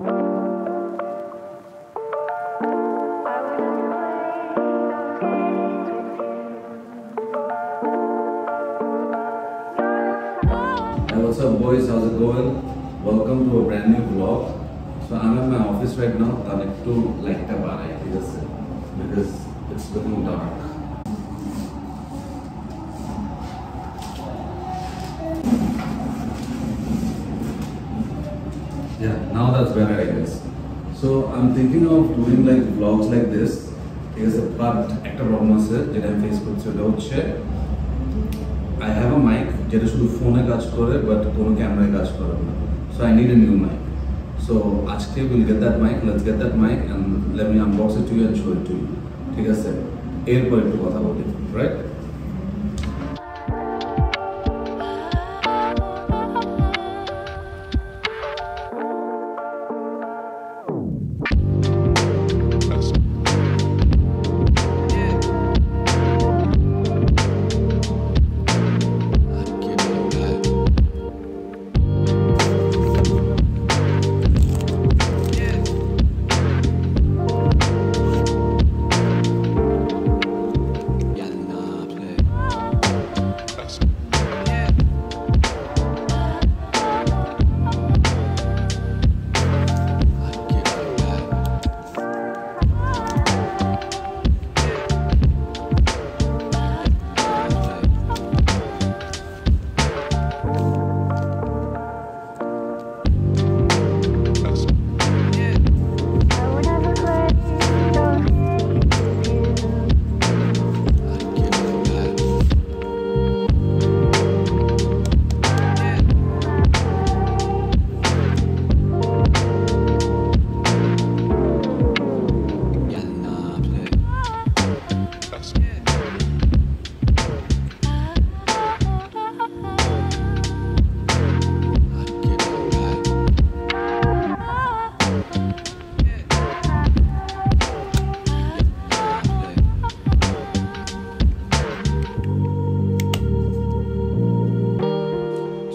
Hey, what's up boys, how's it going? Welcome to a brand new vlog. So I'm at my office right now. I'm to light up because it's looking dark. Yeah, now that's better I guess. So I'm thinking of doing like vlogs like this. Because but একটা problem আছে যেটা আমি face করছি ওটা হচ্ছে I have a mic যেটা শুধু ফোনে কাজ করে বাট কোনো ক্যামেরায় কাজ করে না। So I need a new mic. So আজকে we'll get that mic, let's get that mic and let me unbox it to you and show it to you. ঠিক আছে? এরপর একটু কথা বলি, right?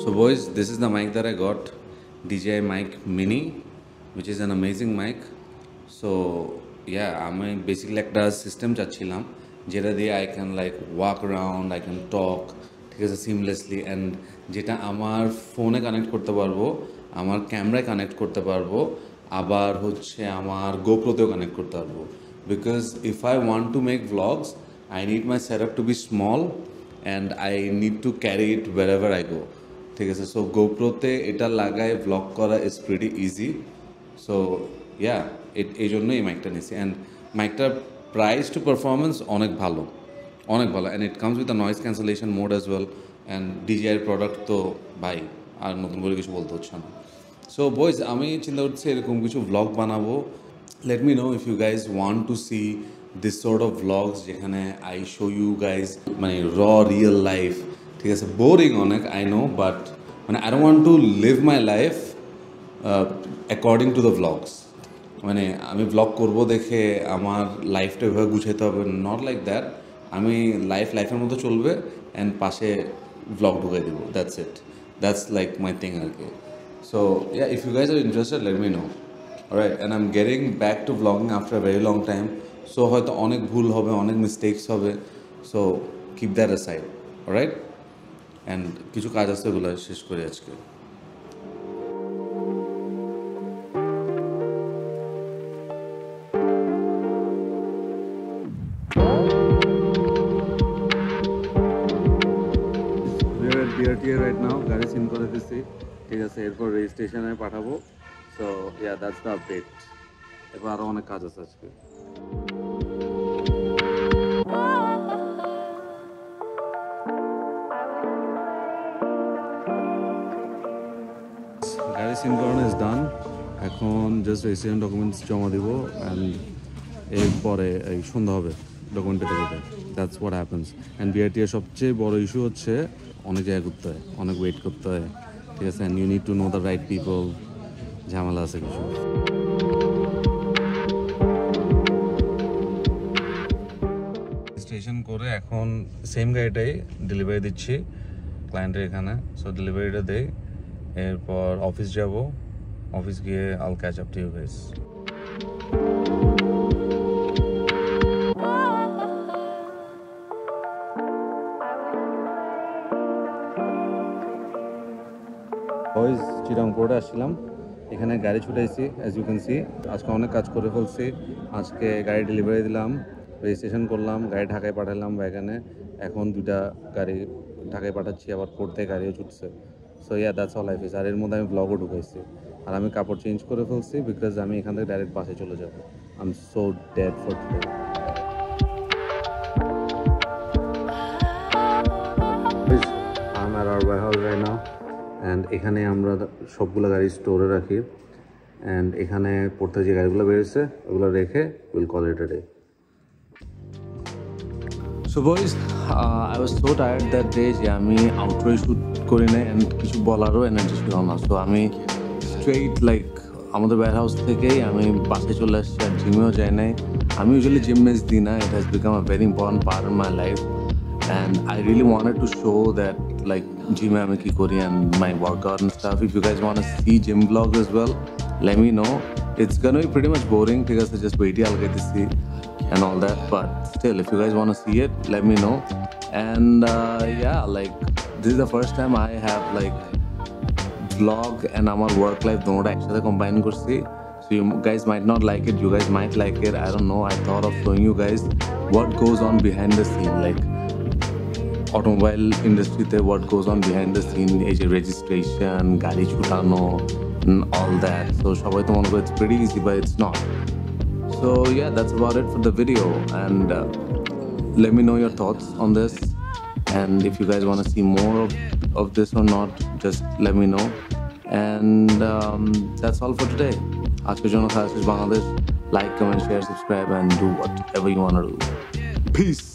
So boys, this is the mic that I got, DJI Mic Mini, which is an amazing mic. So yeah, I'm basically like the system chachhilam jeta diye I can like walk around, I can talk ঠিক আছে seamlessly and যেটা আমার ফোনে connect করতে পারবো, আমার ক্যামেরায় connect করতে পারবো, আবার হচ্ছে আমার গোপ্রোতেও কানেক্ট করতে পারবো because if I want to make vlogs I need my setup to be small and I need to carry it wherever I go. ঠিক আছে, সো গোপ্রোতে এটা লাগায় ব্লগ করা is pretty easy. So yeah এই জন্য এই মাইকটা নিছি অ্যান্ড মাইকটার প্রাইস টু পারফরমেন্স অনেক ভালো and it comes with a noise cancellation mode as well and ডিজিআইয়ের প্রোডাক্ট তো ভাই আর নতুন করে কিছু বলতে হচ্ছে না। সো বয়েজ আমি চিন্তা করছি এরকম কিছু ব্লগ বানাবো। Let me know if you guys want to see this sort of blogs যেখানে আই শো ইউ গাইজ মানে রিয়েল লাইফ। ঠিক আছে, বোরিং অনেক আই নো, বাট মানে I don't want to live my life according to the vlogs. মানে আমি vlog করবো দেখে আমার লাইফটা এভাবে গুছাইতে হবে, নট লাইক দ্যাট। আমি লাইফের মতো চলবে অ্যান্ড পাশে ভ্লগ ঢুকাই দেবো, that's it, that's like my thing আর কি। So yeah, if you guys are interested let me know. Alright, and I am getting back to vlogging after very long time. So হয়তো অনেক ভুল হবে, অনেক মিস্টেকস হবে, so keep that aside. Alright, and কিছু কাজ আছে ওগুলো শেষ করি আজকে। বিআরটিএ রাইট নাও গাড়ি সিন করে দিচ্ছি, ঠিক আছে, এরপর রেজিস্ট্রেশনে পাঠাবো। So yeah, that's the update. এরপর আরও অনেক কাজ আছে আজকে। গাড়ি সিন করানো ইজ ডান, এখন জাস্ট রেজিস্ট্রেশন ডকুমেন্টস জমা দিব অ্যান্ড এরপরে এই সন্ধ্যা হবে ডকুমেন্ট পেতে পেতে। That's what happens. অ্যান্ড বিআরটিএর সবচেয়ে বড় ইস্যু হচ্ছে অনেক জায়গায় ঘুরতে হয়, অনেক ওয়েট করতে হয়, ঠিক আছে, and you need to know the right people, ঝামেলা আছে কিছু। রেজিস্ট্রেশন করে এখন সেম গাড়িটাই ডেলিভারি দিচ্ছি ক্লায়েন্টের এখানে। সো ডেলিভারিটা দেই, এরপর অফিস যাব, অফিস গিয়ে I'll catch up to you guys. Boys Chirang পোর্টে আসছিলাম, এখানে গাড়ি ছুটাইছি অ্যাজ ইউ ক্যান সি। আজকে অনেক কাজ করে ফেলছি। আজকে গাড়ি ডেলিভারি দিলাম, রেজিস্ট্রেশন করলাম, গাড়ি ঢাকায় পাঠালাম ভ্যাগানে। এখন 2টা গাড়ি ঢাকায় পাঠাচ্ছি, আবার পোর্ট থেকে গাড়িও ছুটছে। So yeah that's all life is. আর এর মধ্যে আমি ব্লগও ঢুকাইছি। আর আমি কাপড় চেঞ্জ করে ফেলছি বিকজ আমি এখান থেকে ডাইরেক্ট বাসে চলে যাবো। I am so dead for today. I'm at our warehouse right now. And এখানে আমরা সবগুলো গাড়ি স্টোরে রাখি। অ্যান্ড এখানে পড়তে যে গাড়িগুলো বেরিয়েছে ওগুলো রেখে will call it a day. So boys, I was so tired that day যে আমি আউটডোর শ্যুট করি না অ্যান্ড কিছু বলারও এনার্জি ছিল না। সো আমি স্ট্রেইট লাইক আমাদের ওয়্যার হাউস থেকেই আমি বাসে চলে আসছি, আর জিমেও যাই নাই। আমি ইউজুয়ালি জিম মিস দিই না, it has become a very important part in my life. And I really wanted to show that like gym আমি কি করি and my workout and stuff. If you guys want to see gym vlogs as well, let me know. It's gonna be pretty much boring because I just wait I'll get to see and all that, but still if you guys want to see it, let me know. And yeah, like this is the first time I have like vlog and আমার work life দুটোটা একসাথে combine করছি. So you guys might not like it, you guys might like it, I don't know. I thought of showing you guys what goes on behind the scene, like automobile industry te what goes on behind the scene, age registration, gari chutano and all that. So shobai to mone kore it's pretty easy, but it's not. So yeah, that's about it for the video. And let me know your thoughts on this, and if you guys want to see more of this or not, just let me know. And that's all for today. Aajke jonno Khalas Bangladesh. Like, comment, share, subscribe, and do whatever you want to do. Peace.